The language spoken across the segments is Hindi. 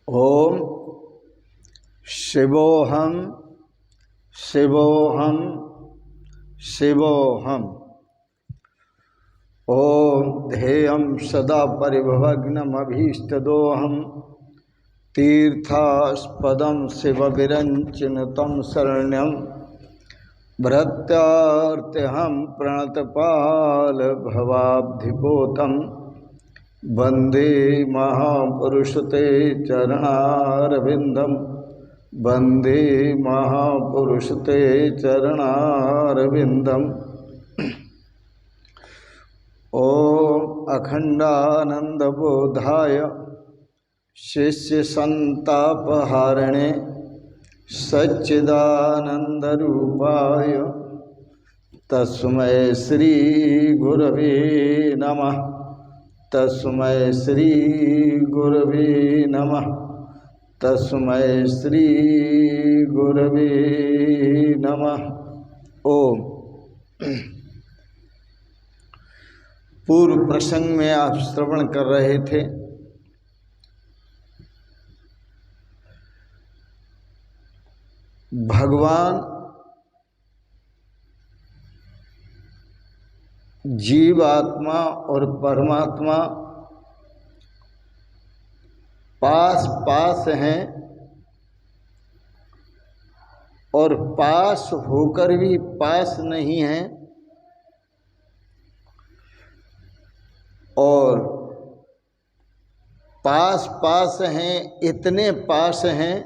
ओम शिवोहम शिवोहम शिवोहम। ओम ध्येयं सदा परिभवग्नमभीष्टदोहम तीर्थास्पदं शिवविरञ्चिनुतं शरण्यं भृत्यार्त्यहं प्रणतपालभवाब्धिपोतं वन्दे महापुरुष ते चरणारविन्दं वन्दे महापुरुष ते चरणारविन्दम्। ओम अखंडानंदबोधाय शिष्यसंतापहारिणे सच्चिदानंदरूपाय तस्मै श्री गुरवे नमः। तस्मै श्री गुरवे नमः। तस्मै श्री गुरवे नमः। ओम। पूर्व प्रसंग में आप श्रवण कर रहे थे भगवान जीवात्मा और परमात्मा पास पास हैं और पास होकर भी पास नहीं हैं, और पास पास हैं, इतने पास हैं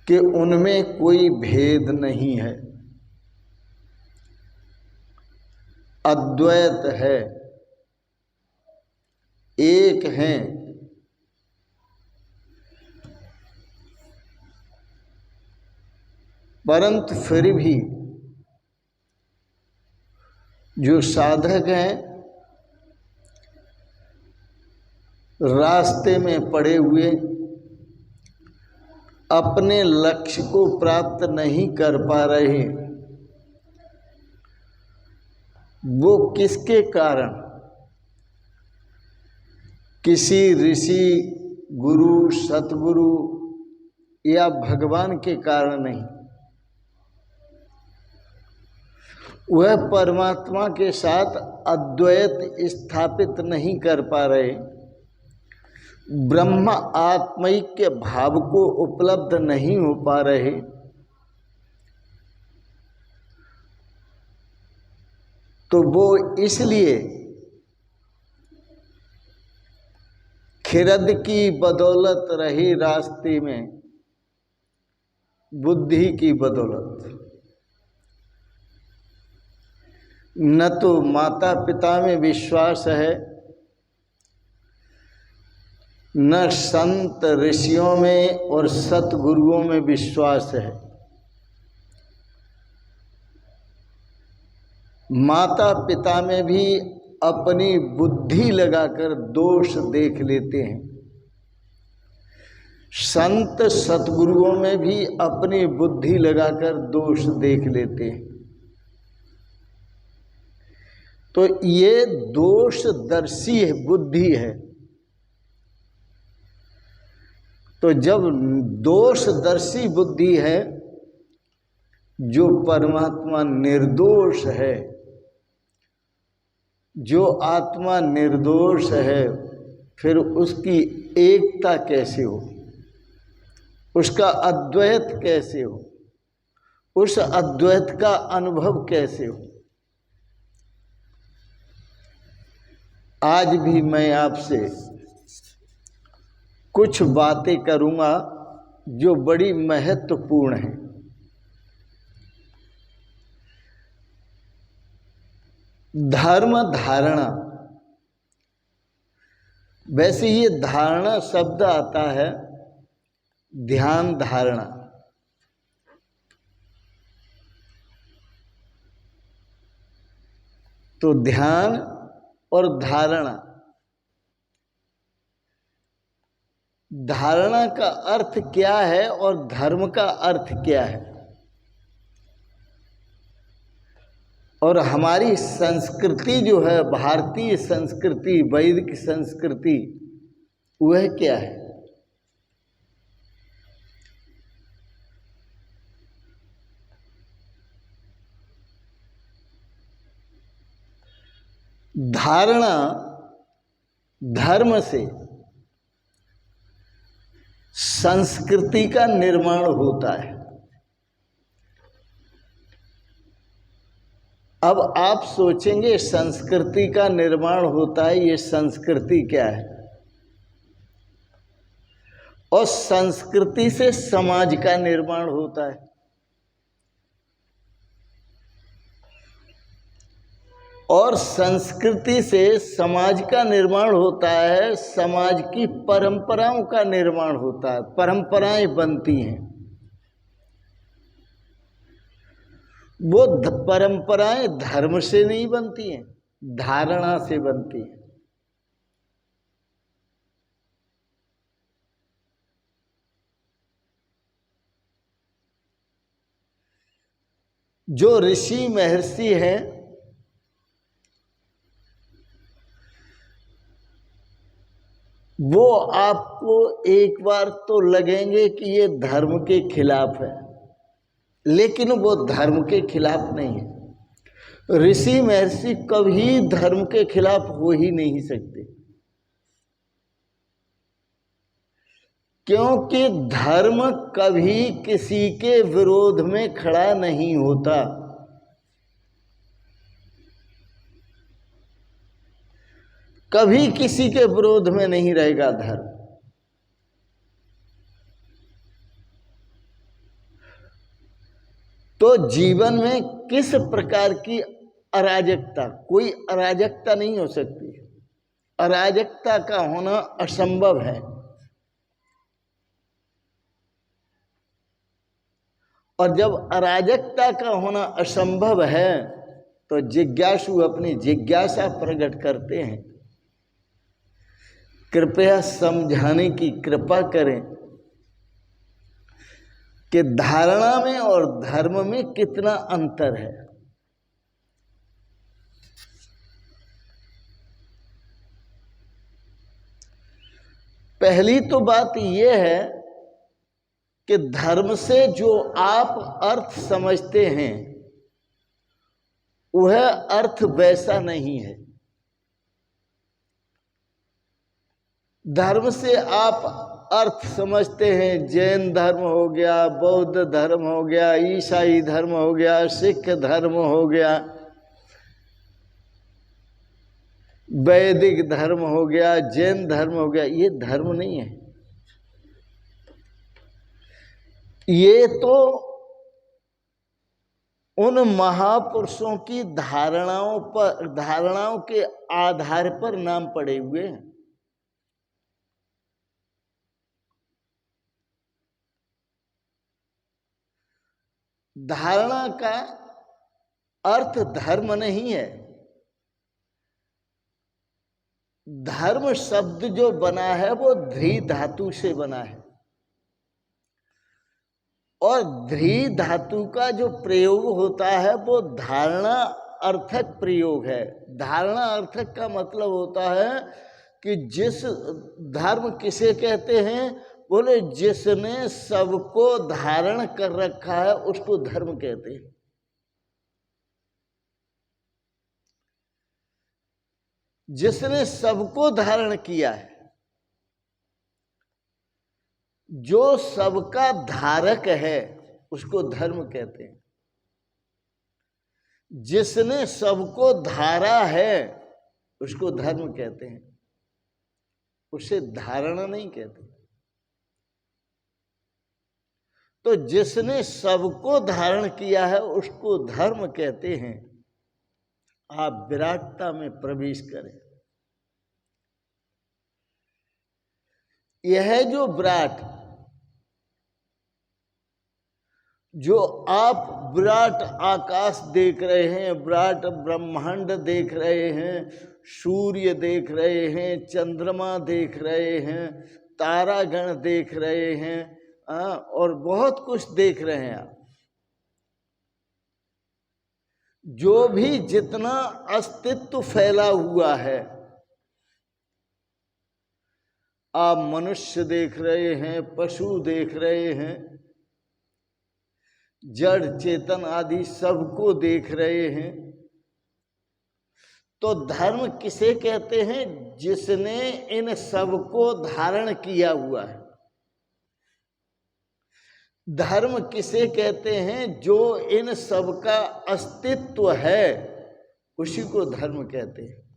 कि उनमें कोई भेद नहीं है, अद्वैत है, एक हैं। परंतु फिर भी जो साधक हैं रास्ते में पड़े हुए अपने लक्ष्य को प्राप्त नहीं कर पा रहे, वो किसके कारण? किसी ऋषि, गुरु, सतगुरु या भगवान के कारण नहीं, वह परमात्मा के साथ अद्वैत स्थापित नहीं कर पा रहे, ब्रह्म आत्मैक्य भाव को उपलब्ध नहीं हो पा रहे। तो वो इसलिए खिरद की बदौलत रही रास्ते में, बुद्धि की बदौलत। न तो माता पिता में विश्वास है, न संत ऋषियों में और सतगुरुओं में विश्वास है। माता पिता में भी अपनी बुद्धि लगाकर दोष देख लेते हैं, संत सतगुरुओं में भी अपनी बुद्धि लगाकर दोष देख लेते हैं। तो ये दोषदर्शी है, बुद्धि है। तो जब दोषदर्शी बुद्धि है, जो परमात्मा निर्दोष है, जो आत्मा निर्दोष है, फिर उसकी एकता कैसे हो, उसका अद्वैत कैसे हो, उस अद्वैत का अनुभव कैसे हो? आज भी मैं आपसे कुछ बातें करूंगा जो बड़ी महत्वपूर्ण हैं। धर्म धारणा, वैसे ये धारणा शब्द आता है ध्यान धारणा। तो ध्यान और धारणा, धारणा का अर्थ क्या है और धर्म का अर्थ क्या है? और हमारी संस्कृति जो है, भारतीय संस्कृति, वैदिक संस्कृति, वह क्या है? धारणा धर्म से संस्कृति का निर्माण होता है। अब आप सोचेंगे संस्कृति का निर्माण होता है, ये संस्कृति क्या है? और संस्कृति से समाज का निर्माण होता है, और संस्कृति से समाज का निर्माण होता है, समाज की परंपराओं का निर्माण होता है, परंपराएं बनती हैं। वो परंपराएं धर्म से नहीं बनती हैं, धारणा से बनती हैं। जो ऋषि महर्षि हैं, वो आपको एक बार तो लगेंगे कि ये धर्म के खिलाफ है, लेकिन वो धर्म के खिलाफ नहीं है। ऋषि महर्षि कभी धर्म के खिलाफ हो ही नहीं सकते, क्योंकि धर्म कभी किसी के विरोध में खड़ा नहीं होता। कभी किसी के विरोध में नहीं रहेगा धर्म। तो जीवन में किस प्रकार की अराजकता, कोई अराजकता नहीं हो सकती। अराजकता का होना असंभव है। और जब अराजकता का होना असंभव है तो जिज्ञासु अपनी जिज्ञासा प्रकट करते हैं। कृपया समझाने की कृपा करें कि धारणा में और धर्म में कितना अंतर है। पहली तो बात यह है कि धर्म से जो आप अर्थ समझते हैं वह अर्थ वैसा नहीं है। धर्म से आप अर्थ समझते हैं, जैन धर्म हो गया, बौद्ध धर्म हो गया, ईसाई धर्म हो गया, सिख धर्म हो गया, वैदिक धर्म हो गया, जैन धर्म हो गया। ये धर्म नहीं है। ये तो उन महापुरुषों की धारणाओं के आधार पर नाम पड़े हुए हैं। धारणा का अर्थ धर्म नहीं है। धर्म शब्द जो बना है वो ध्री धातु से बना है, और ध्री धातु का जो प्रयोग होता है वो धारणा अर्थक प्रयोग है। धारणा अर्थक का मतलब होता है कि जिस धर्म किसे कहते हैं, बोले जिसने सबको धारण कर रखा है उसको धर्म कहते हैं। जिसने सबको धारण किया है, जो सबका धारक है, उसको धर्म कहते हैं। जिसने सबको धारा है उसको धर्म कहते हैं, उसे धारणा नहीं कहते। तो जिसने सबको धारण किया है उसको धर्म कहते हैं। आप विराटता में प्रवेश करें। यह जो विराट, जो आप विराट आकाश देख रहे हैं, विराट ब्रह्मांड देख रहे हैं, सूर्य देख रहे हैं, चंद्रमा देख रहे हैं, तारागण देख रहे हैं, और बहुत कुछ देख रहे हैं आप। जो भी जितना अस्तित्व फैला हुआ है, आप मनुष्य देख रहे हैं, पशु देख रहे हैं, जड़ चेतन आदि सबको देख रहे हैं। तो धर्म किसे कहते हैं? जिसने इन सबको धारण किया हुआ है। धर्म किसे कहते हैं? जो इन सब का अस्तित्व है, उसी को धर्म कहते हैं।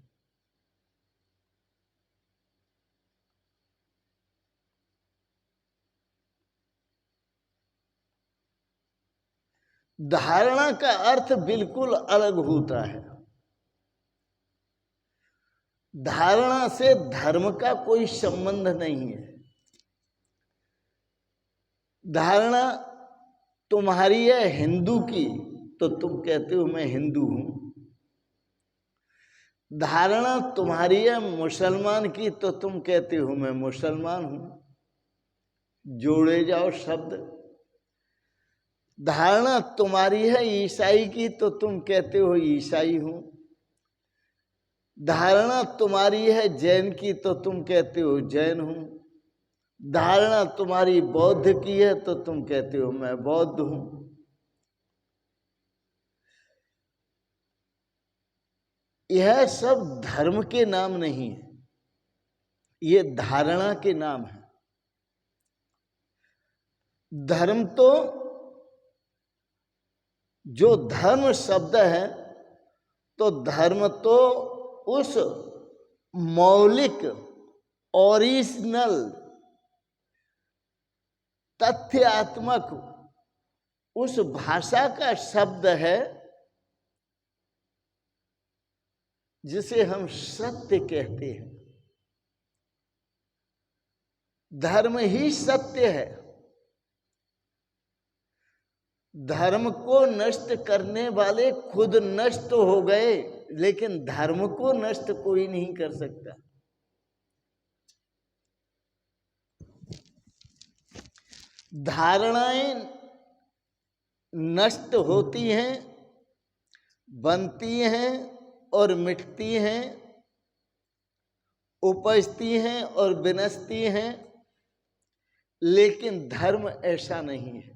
धारणा का अर्थ बिल्कुल अलग होता है। धारणा से धर्म का कोई संबंध नहीं है। धारणा तुम्हारी है हिंदू की, तो तुम कहते हो मैं हिंदू हूं। धारणा तुम्हारी है मुसलमान की, तो तुम कहते हो मैं मुसलमान हूं। जोड़े जाओ शब्द। धारणा तुम्हारी है ईसाई की, तो तुम कहते हो ईसाई हूं। धारणा तुम्हारी है जैन की, तो तुम कहते हो जैन हूं। धारणा तुम्हारी बौद्ध की है, तो तुम कहते हो मैं बौद्ध हूं। यह सब धर्म के नाम नहीं है, ये धारणा के नाम है। धर्म तो, जो धर्म शब्द है, तो धर्म तो उस मौलिक ओरिजिनल तथ्यात्मक उस भाषा का शब्द है जिसे हम सत्य कहते हैं। धर्म ही सत्य है। धर्म को नष्ट करने वाले खुद नष्ट हो गए, लेकिन धर्म को नष्ट कोई नहीं कर सकता। धारणाएं नष्ट होती हैं, बनती हैं और मिटती हैं, उपजती हैं और विनष्टी हैं, लेकिन धर्म ऐसा नहीं है।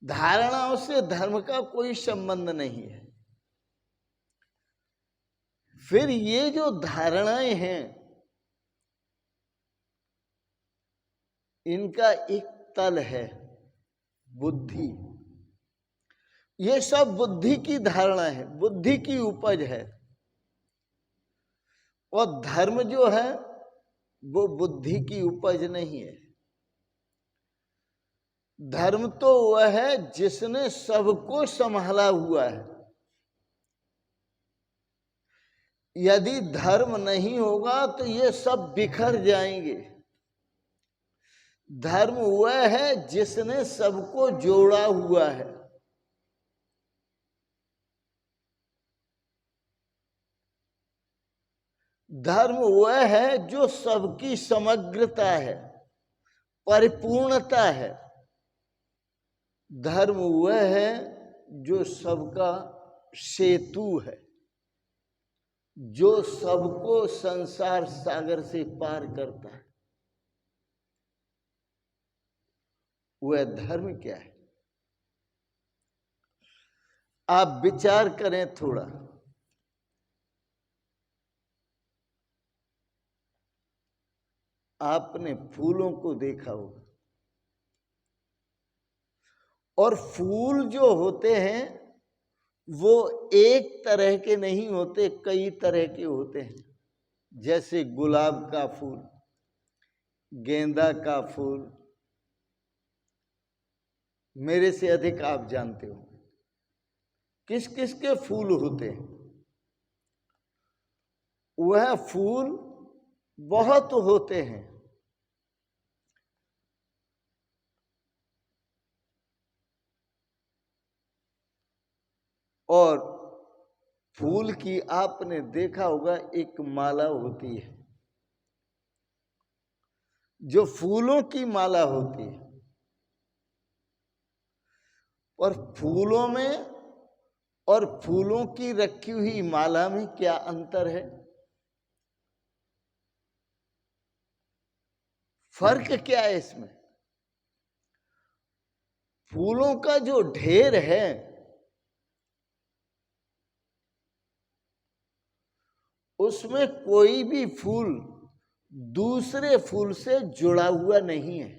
धारणाओं से धर्म का कोई संबंध नहीं है। फिर ये जो धारणाएं हैं, इनका एक तल है बुद्धि। ये सब बुद्धि की धारणा है, बुद्धि की उपज है। और धर्म जो है वो बुद्धि की उपज नहीं है। धर्म तो वह है जिसने सबको संभाला हुआ है। यदि धर्म नहीं होगा तो ये सब बिखर जाएंगे। धर्म वह है जिसने सबको जोड़ा हुआ है। धर्म वह है जो सबकी समग्रता है, परिपूर्णता है। धर्म वह है जो सबका सेतु है, जो सबको संसार सागर से पार करता है। वह धर्म क्या है? आप विचार करें थोड़ा। आपने फूलों को देखा होगा, और फूल जो होते हैं वो एक तरह के नहीं होते, कई तरह के होते हैं। जैसे गुलाब का फूल, गेंदा का फूल, मेरे से अधिक आप जानते हो किस किस के फूल होते हैं। वह फूल बहुत होते हैं। और फूल की आपने देखा होगा एक माला होती है, जो फूलों की माला होती है। और फूलों में और फूलों की रखी हुई माला में क्या अंतर है? फर्क क्या है इसमें? फूलों का जो ढेर है उसमें कोई भी फूल दूसरे फूल से जुड़ा हुआ नहीं है।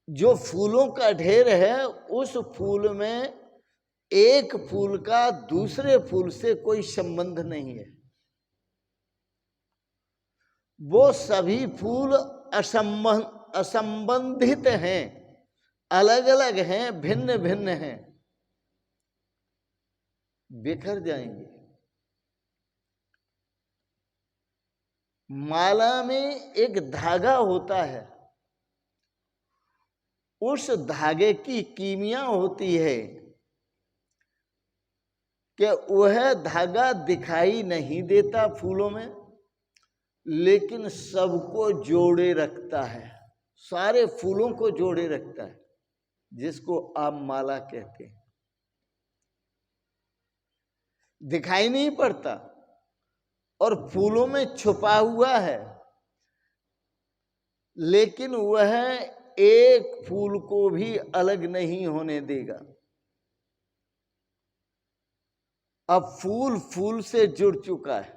जो फूलों का ढेर है उस फूल में एक फूल का दूसरे फूल से कोई संबंध नहीं है। वो सभी फूल असंबंधित हैं, अलग अलग हैं, भिन्न भिन्न हैं, बिखर जाएंगे। माला में एक धागा होता है, उस धागे की कीमिया होती है कि वह धागा दिखाई नहीं देता फूलों में, लेकिन सबको जोड़े रखता है, सारे फूलों को जोड़े रखता है, जिसको आप माला कहते हैं। दिखाई नहीं पड़ता और फूलों में छुपा हुआ है, लेकिन वह एक फूल को भी अलग नहीं होने देगा। अब फूल फूल से जुड़ चुका है,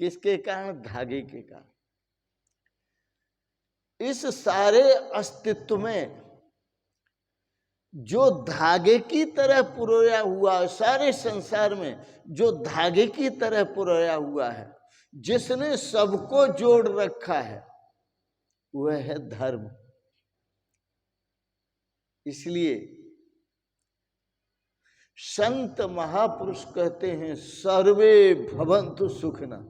किसके कारण? धागे के कारण। इस सारे अस्तित्व में जो धागे की तरह पुरोया हुआ, सारे संसार में जो धागे की तरह पुरोया हुआ है, जिसने सबको जोड़ रखा है, वह है धर्म। इसलिए संत महापुरुष कहते हैं सर्वे भवन्तु सुखिनः।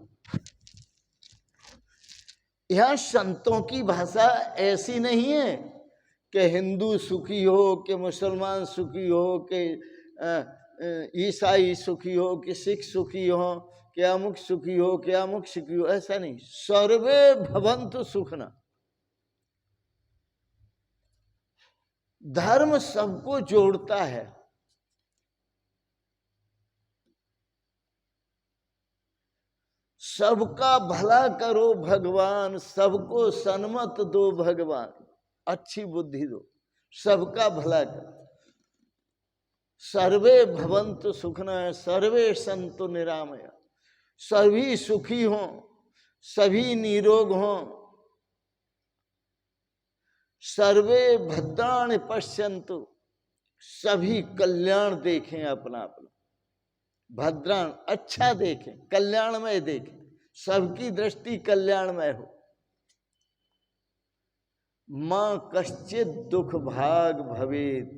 यहां संतों की भाषा ऐसी नहीं है कि हिंदू सुखी हो, कि मुसलमान सुखी हो, कि ईसाई सुखी हो, कि सिख सुखी हो, कि अमुक सुखी हो, कि अमुक सुखी हो। ऐसा नहीं, सर्वे भवन्तु सुखिनः। धर्म सबको जोड़ता है। सबका भला करो भगवान, सबको सन्मत दो भगवान, अच्छी बुद्धि दो, सबका भला करो। सर्वे भवन्तु सुखिनः, सर्वे सन्तु निरामया। सभी सुखी हों, सभी निरोग हों, सर्वे भद्राणि पश्यन्तु, सभी कल्याण देखें अपना अपना। भद्राण अच्छा देखें, कल्याणमय देखें, सबकी दृष्टि कल्याणमय हो। मां कश्चित दुख भाग भवेत,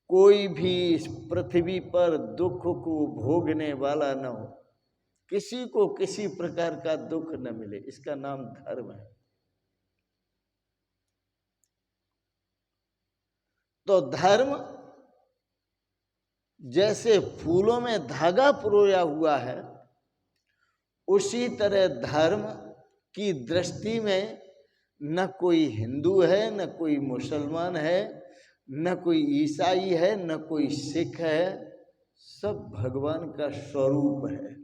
कोई भी इस पृथ्वी पर दुख को भोगने वाला न हो, किसी को किसी प्रकार का दुख न मिले, इसका नाम धर्म है। तो धर्म जैसे फूलों में धागा पुरोया हुआ है, उसी तरह धर्म की दृष्टि में न कोई हिंदू है, न कोई मुसलमान है, न कोई ईसाई है, न कोई सिख है, सब भगवान का स्वरूप है।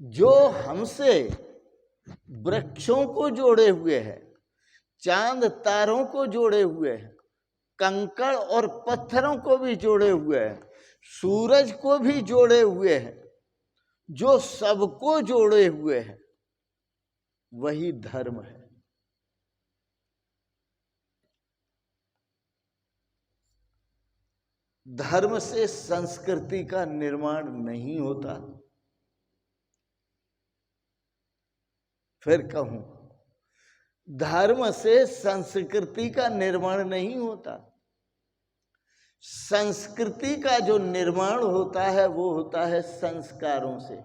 जो हमसे वृक्षों को जोड़े हुए हैं, चांद तारों को जोड़े हुए हैं, कंकड़ और पत्थरों को भी जोड़े हुए हैं, सूरज को भी जोड़े हुए हैं, जो सबको जोड़े हुए हैं, वही धर्म है। धर्म से संस्कृति का निर्माण नहीं होता। फिर कहूं, धर्म से संस्कृति का निर्माण नहीं होता। संस्कृति का जो निर्माण होता है वो होता है संस्कारों से।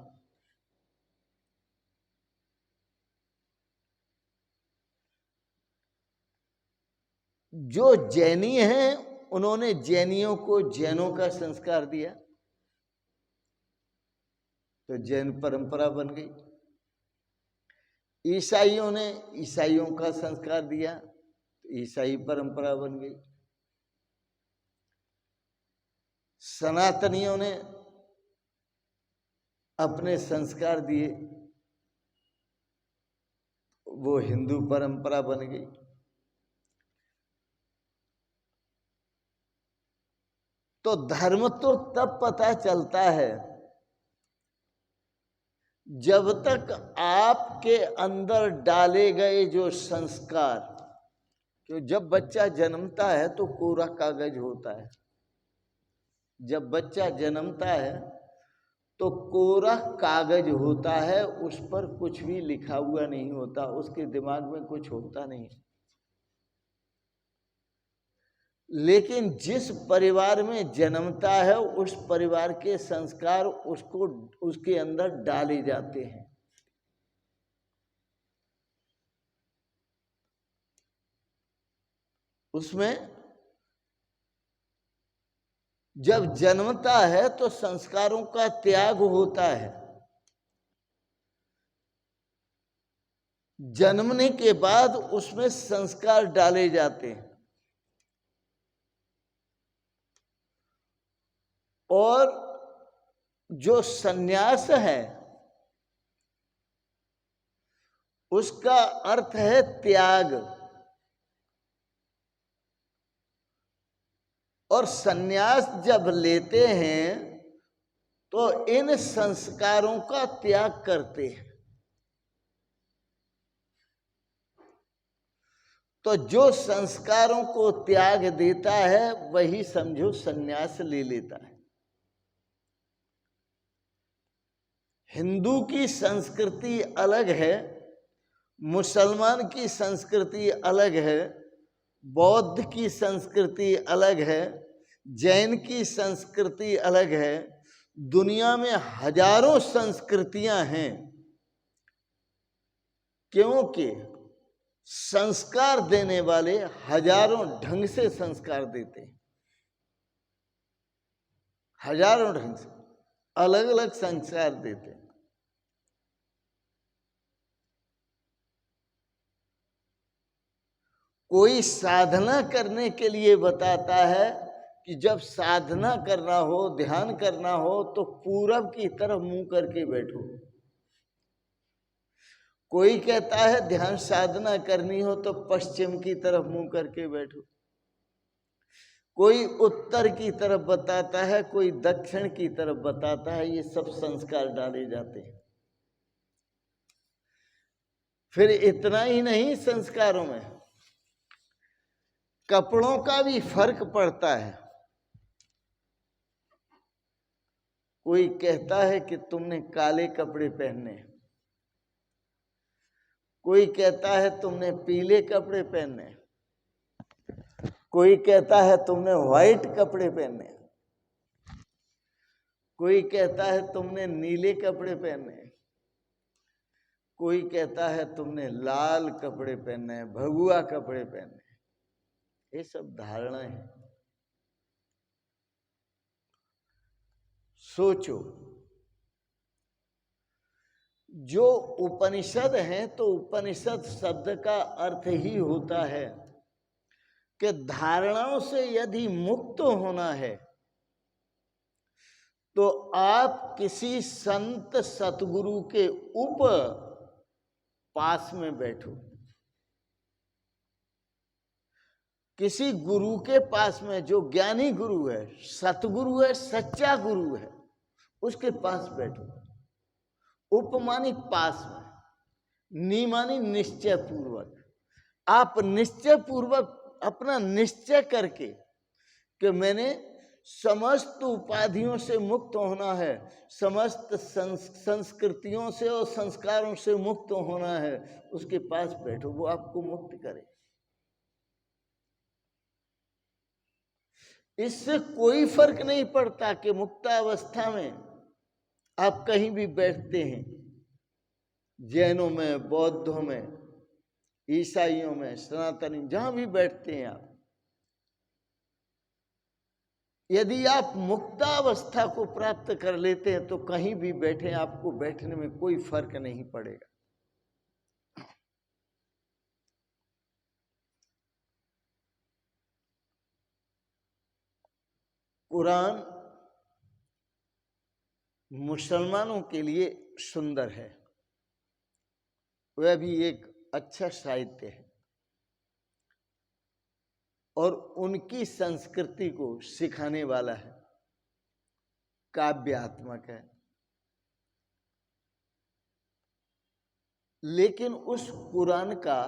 जो जैनी हैं, उन्होंने जैनियों को जैनों का संस्कार दिया, तो जैन परंपरा बन गई। ईसाइयों ने ईसाइयों का संस्कार दिया, ईसाई परंपरा बन गई। सनातनियों ने अपने संस्कार दिए, वो हिंदू परंपरा बन गई। तो धर्म तो तब पता चलता है जब तक आपके अंदर डाले गए जो संस्कार, तो जब बच्चा जन्मता है तो कोरा कागज होता है। जब बच्चा जन्मता है तो कोरा कागज होता है, उस पर कुछ भी लिखा हुआ नहीं होता, उसके दिमाग में कुछ होता नहीं। लेकिन जिस परिवार में जन्मता है उस परिवार के संस्कार उसको उसके अंदर डाले जाते हैं। उसमें जब जन्मता है तो संस्कारों का त्याग होता है। जन्मने के बाद उसमें संस्कार डाले जाते हैं और जो सन्यास है उसका अर्थ है त्याग। और सन्यास जब लेते हैं तो इन संस्कारों का त्याग करते हैं। तो जो संस्कारों को त्याग देता है वही समझो सन्यास ले लेता है। हिंदू की संस्कृति अलग है, मुसलमान की संस्कृति अलग है, बौद्ध की संस्कृति अलग है, जैन की संस्कृति अलग है। दुनिया में हजारों संस्कृतियां हैं, क्योंकि संस्कार देने वाले हजारों ढंग से संस्कार देते हैं। हजारों ढंग से अलग अलग संस्कार देते हैं। कोई साधना करने के लिए बताता है कि जब साधना करना हो, ध्यान करना हो तो पूरब की तरफ मुंह करके बैठो। कोई कहता है ध्यान साधना करनी हो तो पश्चिम की तरफ मुंह करके बैठो। कोई उत्तर की तरफ बताता है, कोई दक्षिण की तरफ बताता है। ये सब संस्कार डाले जाते हैं। फिर इतना ही नहीं, संस्कारों में कपड़ों का भी फर्क पड़ता है। कोई कहता है कि तुमने काले कपड़े पहनने, कोई कहता है तुमने पीले कपड़े पहनने, कोई कहता है तुमने व्हाइट कपड़े पहनने, कोई कहता है तुमने नीले कपड़े पहनने, कोई कहता है तुमने लाल कपड़े पहनने, भगुआ कपड़े पहनने। ये सब धारणाएं हैं। सोचो, जो उपनिषद हैं तो उपनिषद शब्द का अर्थ ही होता है कि धारणाओं से यदि मुक्त होना है तो आप किसी संत सतगुरु के पास में बैठो, किसी गुरु के पास में, जो ज्ञानी गुरु है, सतगुरु है, सच्चा गुरु है, उसके पास बैठो। उपमानी पास में, निमानी निश्चय पूर्वक। आप निश्चय पूर्वक अपना निश्चय करके कि मैंने समस्त उपाधियों से मुक्त होना है, समस्त संस्कृतियों से और संस्कारों से मुक्त होना है, उसके पास बैठो, वो आपको मुक्त करे। इससे कोई फर्क नहीं पड़ता कि मुक्तावस्था में आप कहीं भी बैठते हैं, जैनों में, बौद्धों में, ईसाइयों में, सनातनी, जहां भी बैठते हैं आप, यदि आप मुक्तावस्था को प्राप्त कर लेते हैं तो कहीं भी बैठे आपको बैठने में कोई फर्क नहीं पड़ेगा। कुरान मुसलमानों के लिए सुंदर है, वह भी एक अच्छा साहित्य है और उनकी संस्कृति को सिखाने वाला है, काव्यात्मक है। लेकिन उस कुरान का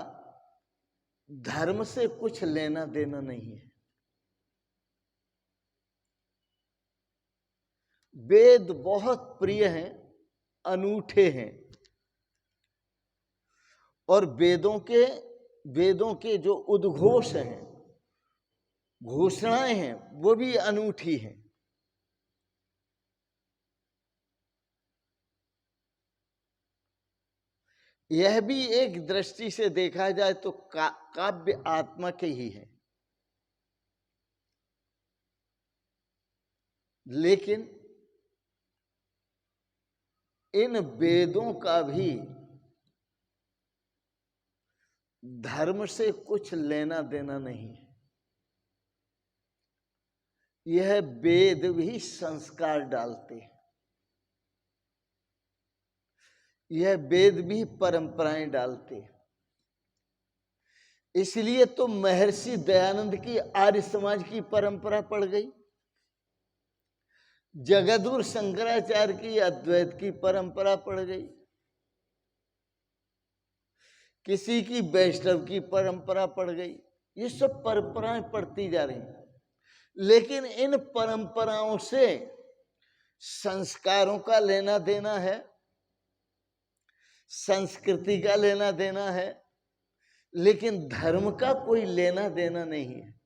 धर्म से कुछ लेना देना नहीं है। वेद बहुत प्रिय हैं, अनूठे हैं, और वेदों के जो उद्घोष हैं, घोषणाएं हैं, वो भी अनूठी हैं। यह भी एक दृष्टि से देखा जाए तो काव्य आत्मक ही है, लेकिन इन वेदों का भी धर्म से कुछ लेना देना नहीं है। यह वेद भी संस्कार डालते हैं, यह वेद भी परंपराएं डालते हैं। इसलिए तो महर्षि दयानंद की आर्य समाज की परंपरा पड़ गई, जगद्गुरु शंकराचार्य की अद्वैत की परंपरा पड़ गई, किसी की वैष्णव की परंपरा पड़ गई। ये सब परंपराएं पड़ती जा रही हैं, लेकिन इन परंपराओं से संस्कारों का लेना देना है, संस्कृति का लेना देना है, लेकिन धर्म का कोई लेना देना नहीं है।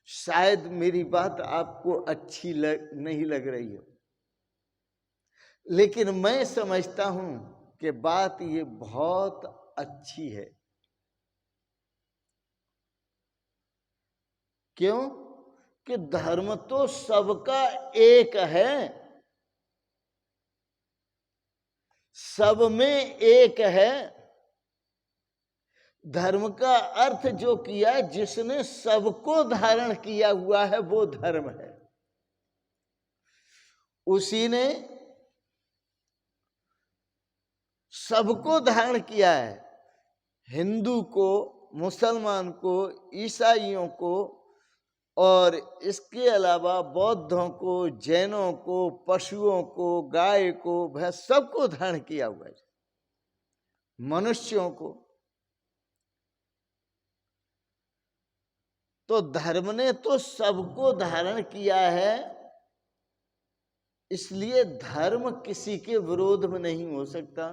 शायद मेरी बात आपको अच्छी नहीं लग रही हो, लेकिन मैं समझता हूं कि बात ये बहुत अच्छी है। क्यों? कि धर्म तो सबका एक है, सब में एक है। धर्म का अर्थ जो किया, जिसने सबको धारण किया हुआ है, वो धर्म है। उसी ने सबको धारण किया है, हिंदू को, मुसलमान को, ईसाइयों को, और इसके अलावा बौद्धों को, जैनों को, पशुओं को, गाय को, भैंस, सबको धारण किया हुआ है, मनुष्यों को। तो धर्म ने तो सबको धारण किया है, इसलिए धर्म किसी के विरोध में नहीं हो सकता।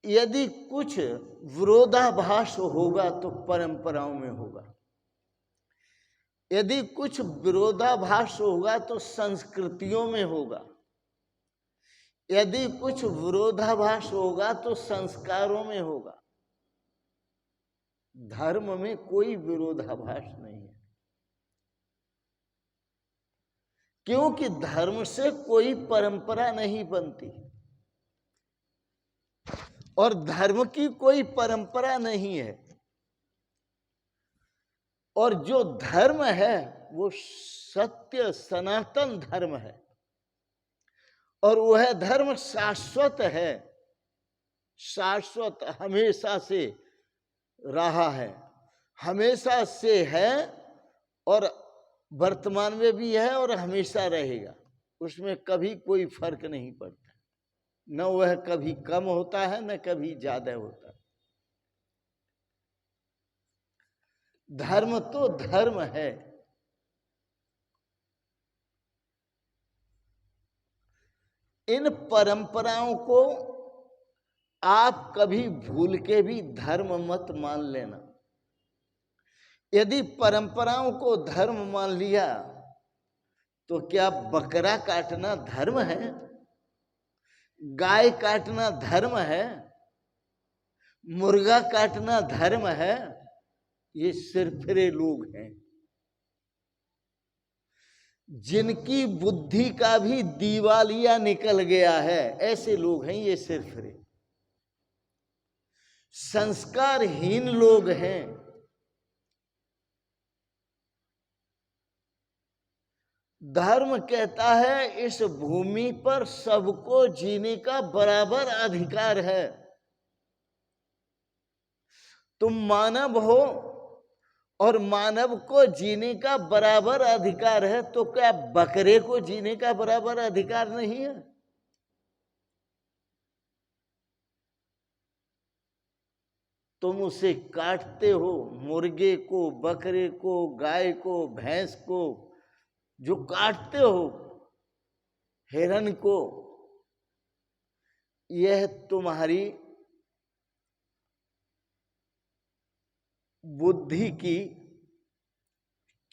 यदि कुछ विरोधाभास होगा तो परंपराओं में होगा, यदि कुछ विरोधाभास होगा तो संस्कृतियों में होगा, यदि कुछ विरोधाभास होगा तो संस्कारों में होगा। धर्म में कोई विरोधाभास नहीं है, क्योंकि धर्म से कोई परंपरा नहीं बनती और धर्म की कोई परंपरा नहीं है। और जो धर्म है वो सत्य सनातन धर्म है, और वह धर्म शाश्वत है, शाश्वत हमेशा से रहा है, हमेशा से है, और वर्तमान में भी है और हमेशा रहेगा। उसमें कभी कोई फर्क नहीं पड़ता, न वह कभी कम होता है न कभी ज्यादा होता है। धर्म तो धर्म है। इन परंपराओं को आप कभी भूल के भी धर्म मत मान लेना। यदि परंपराओं को धर्म मान लिया तो क्या बकरा काटना धर्म है? गाय काटना धर्म है? मुर्गा काटना धर्म है? ये सिरफिरे लोग हैं, जिनकी बुद्धि का भी दिवालिया निकल गया है। ऐसे लोग हैं ये सिरफिरे, संस्कारहीन लोग हैं। धर्म कहता है इस भूमि पर सबको जीने का बराबर अधिकार है। तुम मानव हो और मानव को जीने का बराबर अधिकार है, तो क्या बकरे को जीने का बराबर अधिकार नहीं है? तुम उसे काटते हो, मुर्गे को, बकरे को, गाय को, भैंस को जो काटते हो, हिरन को, यह तुम्हारी बुद्धि की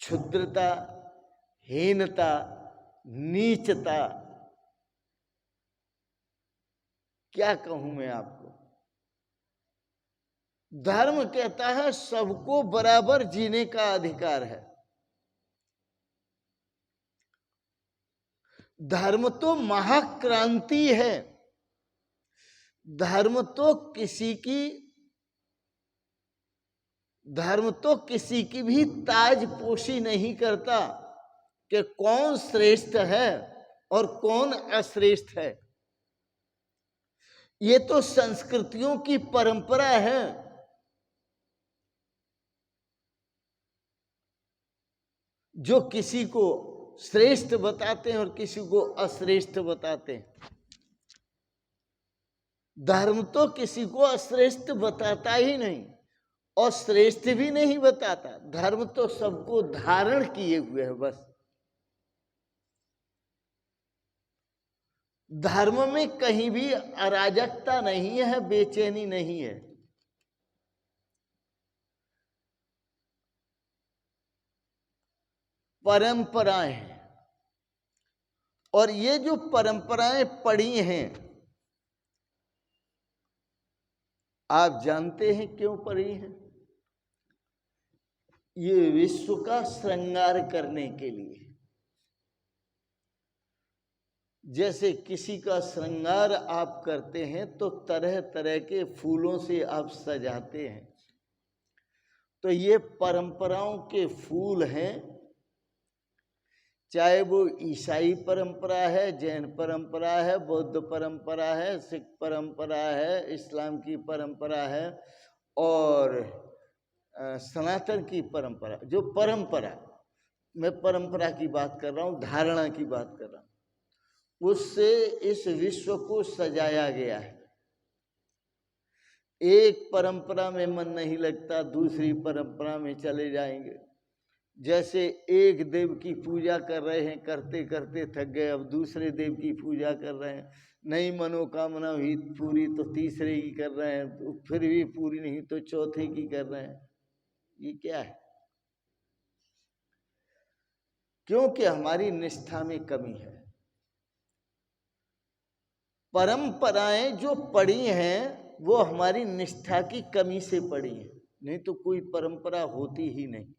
क्षुद्रता, हीनता, नीचता, क्या कहूं मैं आपको। धर्म कहता है सबको बराबर जीने का अधिकार है। धर्म तो महाक्रांति है। धर्म तो किसी की भी ताजपोशी नहीं करता कि कौन श्रेष्ठ है और कौन अश्रेष्ठ है। ये तो संस्कृतियों की परंपरा है। जो किसी को श्रेष्ठ बताते हैं और किसी को अश्रेष्ठ बताते हैं। धर्म तो किसी को अश्रेष्ठ बताता ही नहीं और श्रेष्ठ भी नहीं बताता। धर्म तो सबको धारण किए हुए है बस। धर्म में कहीं भी अराजकता नहीं है, बेचैनी नहीं है। परंपराएं हैं और ये जो परंपराएं पड़ी हैं, आप जानते हैं क्यों पड़ी हैं? ये विश्व का श्रृंगार करने के लिए। जैसे किसी का श्रृंगार आप करते हैं तो तरह तरह के फूलों से आप सजाते हैं, तो ये परंपराओं के फूल हैं। चाहे वो ईसाई परंपरा है, जैन परंपरा है, बौद्ध परंपरा है, सिख परंपरा है, इस्लाम की परंपरा है और सनातन की परंपरा। जो परंपरा, मैं परंपरा की बात कर रहा हूँ, धारणा की बात कर रहा हूँ, उससे इस विश्व को सजाया गया है। एक परंपरा में मन नहीं लगता, दूसरी परंपरा में चले जाएंगे। जैसे एक देव की पूजा कर रहे हैं, करते करते थक गए, अब दूसरे देव की पूजा कर रहे हैं। नई मनोकामना हुई पूरी तो तीसरे की कर रहे हैं, तो फिर भी पूरी नहीं तो चौथे की कर रहे हैं। ये क्या है? क्योंकि हमारी निष्ठा में कमी है। परंपराएं जो पड़ी हैं वो हमारी निष्ठा की कमी से पड़ी हैं, नहीं तो कोई परंपरा होती ही नहीं।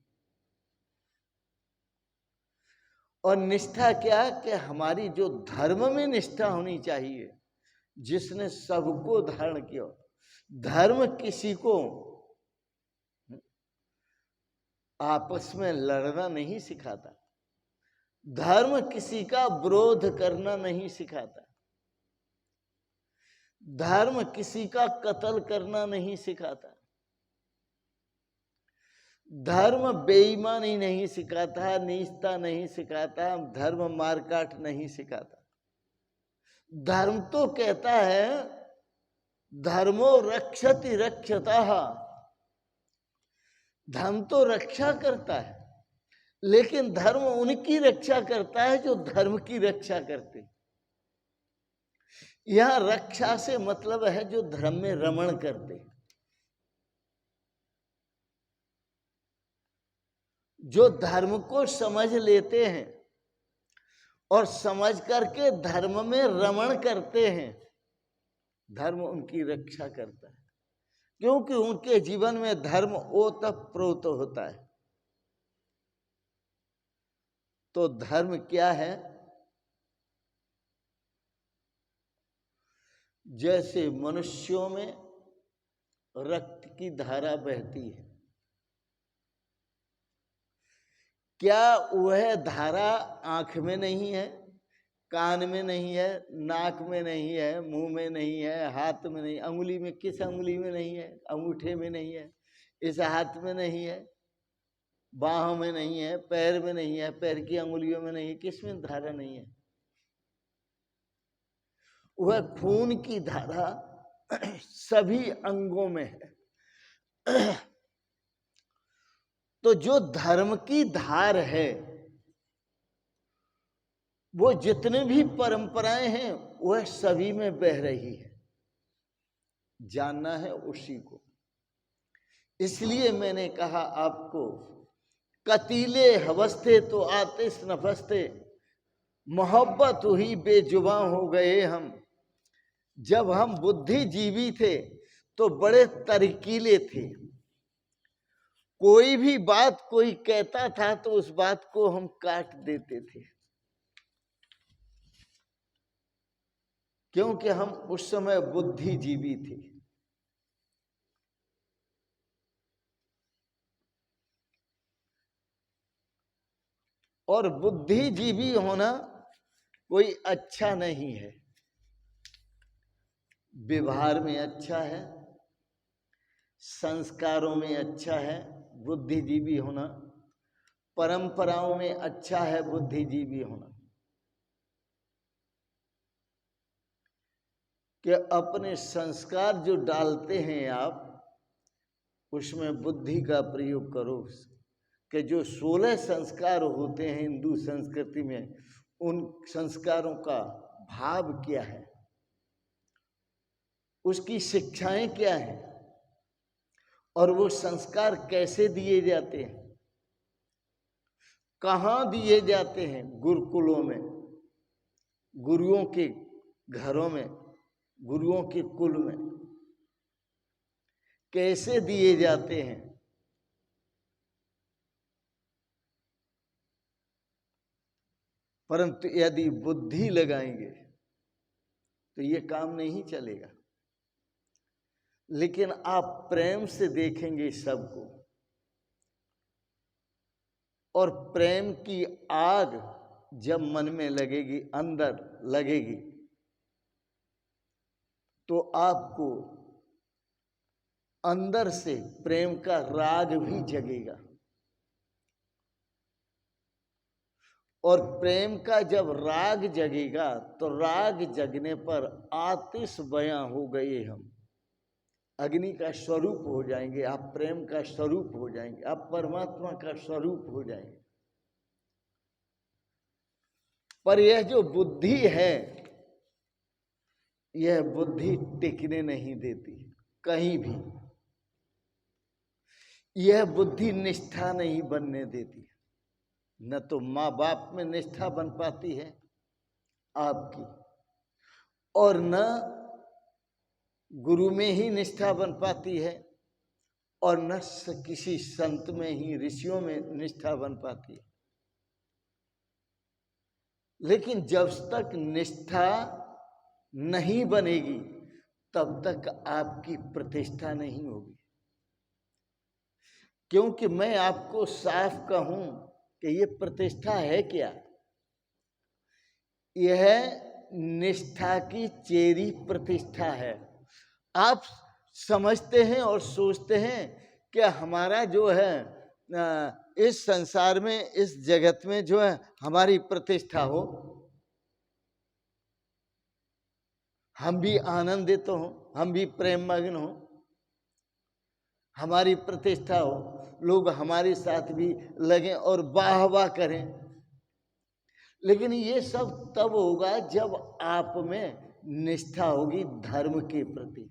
और निष्ठा क्या कि हमारी जो धर्म में निष्ठा होनी चाहिए, जिसने सबको धारण किया। धर्म किसी को आपस में लड़ना नहीं सिखाता। धर्म किसी का विरोध करना नहीं सिखाता। धर्म किसी का कत्ल करना नहीं सिखाता। धर्म बेईमानी नहीं सिखाता, नीचता नहीं सिखाता, धर्म मारकाट नहीं सिखाता। धर्म तो कहता है धर्मो रक्षति रक्षतः। धर्म तो रक्षा करता है, लेकिन धर्म उनकी रक्षा करता है जो धर्म की रक्षा करते। यहां रक्षा से मतलब है जो धर्म में रमण करते, जो धर्म को समझ लेते हैं और समझ करके धर्म में रमण करते हैं। धर्म उनकी रक्षा करता है, क्योंकि उनके जीवन में धर्म ओतप्रोत होता है। तो धर्म क्या है? जैसे मनुष्यों में रक्त की धारा बहती है, क्या वह धारा आंख में नहीं है, कान में नहीं है, नाक में नहीं है, मुंह में नहीं है, हाथ में नहीं, अंगुली में, किस अंगुली में नहीं है? अंगूठे में नहीं है, इस हाथ में नहीं है, बाहों में नहीं है, पैर में नहीं है, पैर की अंगुलियों में नहीं है, किसमें धारा नहीं है? वह खून की धारा सभी अंगों में है। तो जो धर्म की धार है, वो जितने भी परंपराएं हैं वह सभी में बह रही है। जानना है उसी को। इसलिए मैंने कहा आपको, कतीले हवस्ते तो आतिश नफस्ते, मोहब्बत हुई बेजुबां हो गए हम। जब हम बुद्धिजीवी थे तो बड़े तरकीले थे। कोई भी बात कोई कहता था तो उस बात को हम काट देते थे, क्योंकि हम उस समय बुद्धिजीवी थे। और बुद्धिजीवी होना कोई अच्छा नहीं है। व्यवहार में अच्छा है, संस्कारों में अच्छा है बुद्धिजीवी होना, परंपराओं में अच्छा है बुद्धिजीवी होना। कि अपने संस्कार जो डालते हैं आप, उसमें बुद्धि का प्रयोग करो। कि जो 16 संस्कार होते हैं हिंदू संस्कृति में, उन संस्कारों का भाव क्या है, उसकी शिक्षाएं क्या हैं, और वो संस्कार कैसे दिए जाते हैं, कहाँ दिए जाते हैं? गुरुकुलों में, गुरुओं के घरों में, गुरुओं के कुल में कैसे दिए जाते हैं। परंतु यदि बुद्धि लगाएंगे तो ये काम नहीं चलेगा। लेकिन आप प्रेम से देखेंगे सबको, और प्रेम की आग जब मन में लगेगी, अंदर लगेगी, तो आपको अंदर से प्रेम का राग भी जगेगा। और प्रेम का जब राग जगेगा तो राग जगने पर आतिश बयां हो गए हम, अग्नि का स्वरूप हो जाएंगे। आप प्रेम का स्वरूप हो जाएंगे, आप परमात्मा का स्वरूप हो जाएंगे। पर यह जो बुद्धि है, यह बुद्धि टिकने नहीं देती कहीं भी। यह बुद्धि निष्ठा नहीं बनने देती। न तो माँ बाप में निष्ठा बन पाती है आपकी, और न गुरु में ही निष्ठा बन पाती है, और न किसी संत में ही, ऋषियों में निष्ठा बन पाती है। लेकिन जब तक निष्ठा नहीं बनेगी तब तक आपकी प्रतिष्ठा नहीं होगी। क्योंकि मैं आपको साफ कहूं कि ये प्रतिष्ठा है क्या? यह निष्ठा की चेरी प्रतिष्ठा है। आप समझते हैं और सोचते हैं कि हमारा जो है इस संसार में, इस जगत में जो है हमारी प्रतिष्ठा हो, हम भी आनंदित हो, हम भी प्रेम मग्न हो, हमारी प्रतिष्ठा हो, लोग हमारे साथ भी लगें और वाह वाह करें। लेकिन ये सब तब होगा जब आप में निष्ठा होगी धर्म के प्रति।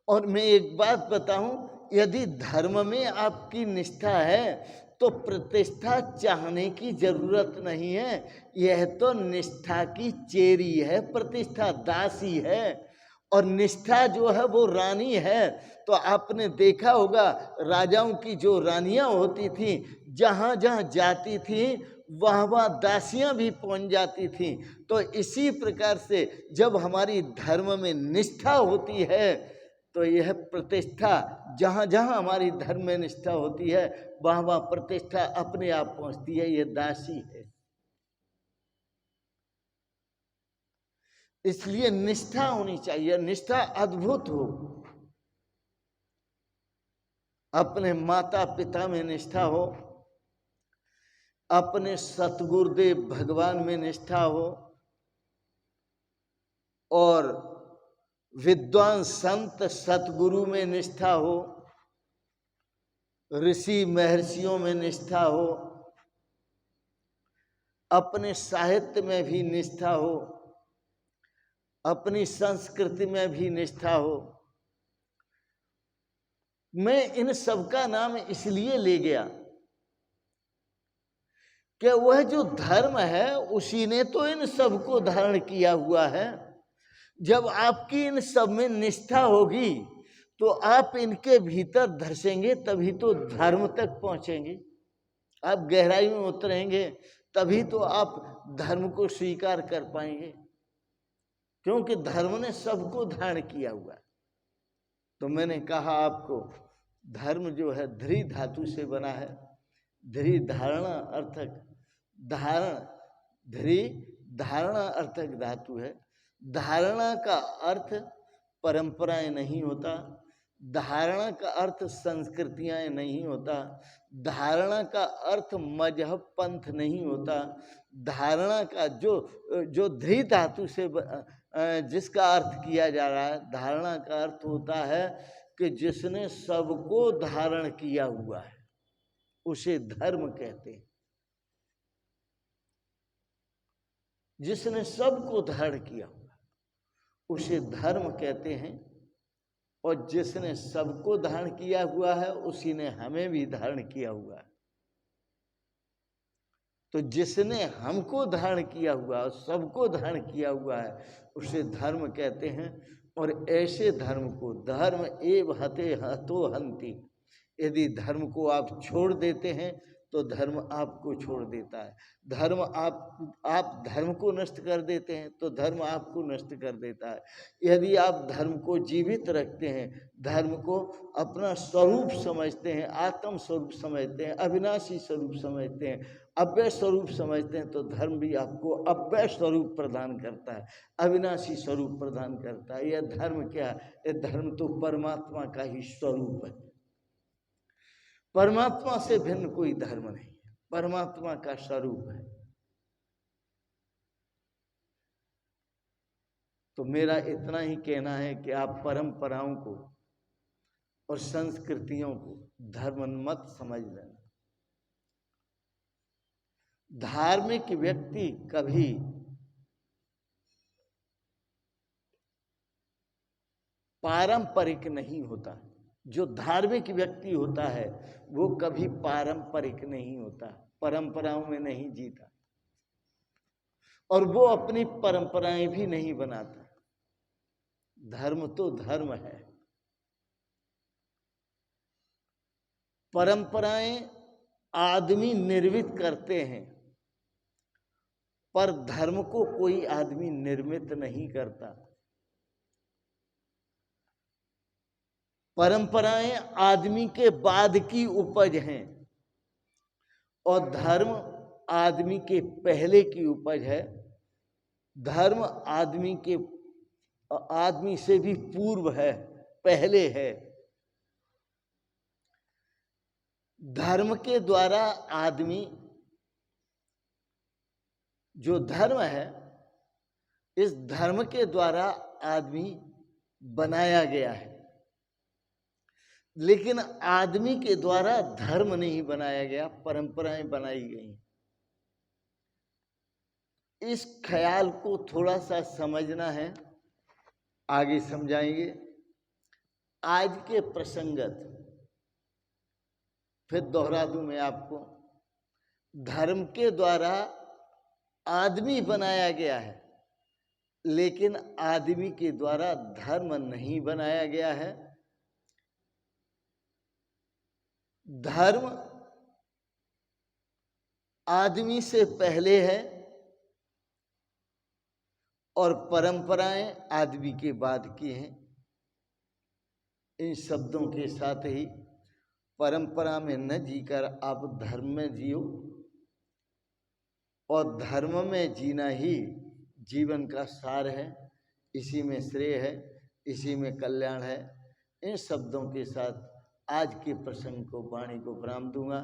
और मैं एक बात बताऊं, यदि धर्म में आपकी निष्ठा है तो प्रतिष्ठा चाहने की जरूरत नहीं है। यह तो निष्ठा की चेरी है, प्रतिष्ठा दासी है, और निष्ठा जो है वो रानी है। तो आपने देखा होगा राजाओं की जो रानियां होती थी, जहां जहां जाती थी वहां वहां दासियां भी पहुंच जाती थी। तो इसी प्रकार से जब हमारी धर्म में निष्ठा होती है तो यह प्रतिष्ठा जहाँ जहाँ हमारी धर्म में निष्ठा होती है वहाँ वहाँ प्रतिष्ठा अपने आप पहुँचती है। यह दासी है। इसलिए निष्ठा होनी चाहिए, निष्ठा अद्भुत हो। अपने माता पिता में निष्ठा हो, अपने सतगुरुदेव भगवान में निष्ठा हो, और विद्वान संत सतगुरु में निष्ठा हो, ऋषि महर्षियों में निष्ठा हो, अपने साहित्य में भी निष्ठा हो, अपनी संस्कृति में भी निष्ठा हो। मैं इन सब का नाम इसलिए ले गया कि वह जो धर्म है उसी ने तो इन सब को धारण किया हुआ है। जब आपकी इन सब में निष्ठा होगी तो आप इनके भीतर धसेंगे तभी तो धर्म तक पहुंचेंगे। आप गहराई में उतरेंगे तभी तो आप धर्म को स्वीकार कर पाएंगे, क्योंकि धर्म ने सबको धारण किया हुआ है। तो मैंने कहा आपको धर्म जो है ध्री धातु से बना है। ध्री धारणा अर्थक धारण, ध्री धारणा अर्थक धातु है। धारणा का अर्थ परंपराएं नहीं होता, धारणा का अर्थ संस्कृतियां नहीं होता, धारणा का अर्थ मजहब पंथ नहीं होता। धारणा का जो ध्री धातु से जिसका अर्थ किया जा रहा है, धारणा का अर्थ होता है कि जिसने सबको धारण किया हुआ है उसे धर्म कहते हैं। जिसने सबको धारण किया हुआ उसे धर्म कहते हैं, और जिसने सबको धारण किया हुआ है उसी ने हमें भी धारण किया हुआ है। तो जिसने हमको धारण किया हुआ है, सबको धारण किया हुआ है, उसे धर्म कहते हैं। और ऐसे धर्म को धर्म एव हते हतो हंति, यदि धर्म को आप छोड़ देते हैं तो धर्म आपको छोड़ देता है। धर्म आप धर्म को नष्ट कर देते हैं तो धर्म आपको नष्ट कर देता है। यदि आप धर्म को जीवित रखते हैं, धर्म को अपना स्वरूप समझते हैं, आत्म स्वरूप समझते हैं, अविनाशी स्वरूप समझते हैं, अव्यय स्वरूप समझते हैं, तो धर्म भी आपको अव्यय स्वरूप प्रदान करता है, अविनाशी स्वरूप प्रदान करता है। यह धर्म क्या है? यह धर्म तो परमात्मा का ही स्वरूप है। परमात्मा से भिन्न कोई धर्म नहीं है, परमात्मा का स्वरूप है। तो मेरा इतना ही कहना है कि आप परंपराओं को और संस्कृतियों को धर्म मत समझ लेना। धार्मिक व्यक्ति कभी पारंपरिक नहीं होता। जो धार्मिक व्यक्ति होता है वो कभी पारंपरिक नहीं होता, परंपराओं में नहीं जीता, और वो अपनी परंपराएं भी नहीं बनाता। धर्म तो धर्म है। परंपराएं आदमी निर्मित करते हैं, पर धर्म को कोई आदमी निर्मित नहीं करता। परंपराएं आदमी के बाद की उपज हैं और धर्म आदमी के पहले की उपज है। धर्म आदमी से भी पूर्व है, पहले है। धर्म के द्वारा आदमी, जो धर्म है, इस धर्म के द्वारा आदमी बनाया गया है, लेकिन आदमी के द्वारा धर्म नहीं बनाया गया, परंपराएं बनाई गई। इस ख्याल को थोड़ा सा समझना है, आगे समझाएंगे। आज के प्रसंगत फिर दोहरा दूं मैं आपको, धर्म के द्वारा आदमी बनाया गया है, लेकिन आदमी के द्वारा धर्म नहीं बनाया गया है। धर्म आदमी से पहले है और परंपराएं आदमी के बाद की हैं। इन शब्दों के साथ ही परंपरा में न जीकर आप धर्म में जियो, और धर्म में जीना ही जीवन का सार है, इसी में श्रेय है, इसी में कल्याण है। इन शब्दों के साथ आज के प्रसंग को, वाणी को विराम दूंगा।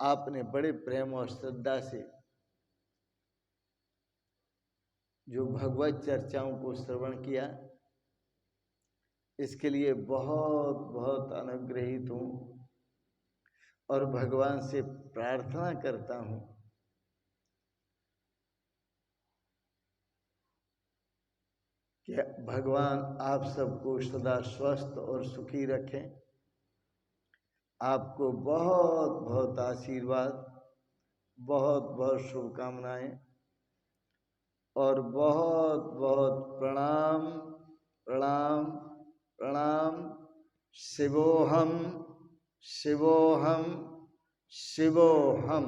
आपने बड़े प्रेम और श्रद्धा से जो भगवत चर्चाओं को श्रवण किया, इसके लिए बहुत बहुत अनुग्रहित हूँ और भगवान से प्रार्थना करता हूँ कि भगवान आप सबको सदा स्वस्थ और सुखी रखें। आपको बहुत बहुत आशीर्वाद, बहुत बहुत शुभकामनाएं और बहुत बहुत प्रणाम प्रणाम प्रणाम। शिवोहम शिवोहम शिवोहम।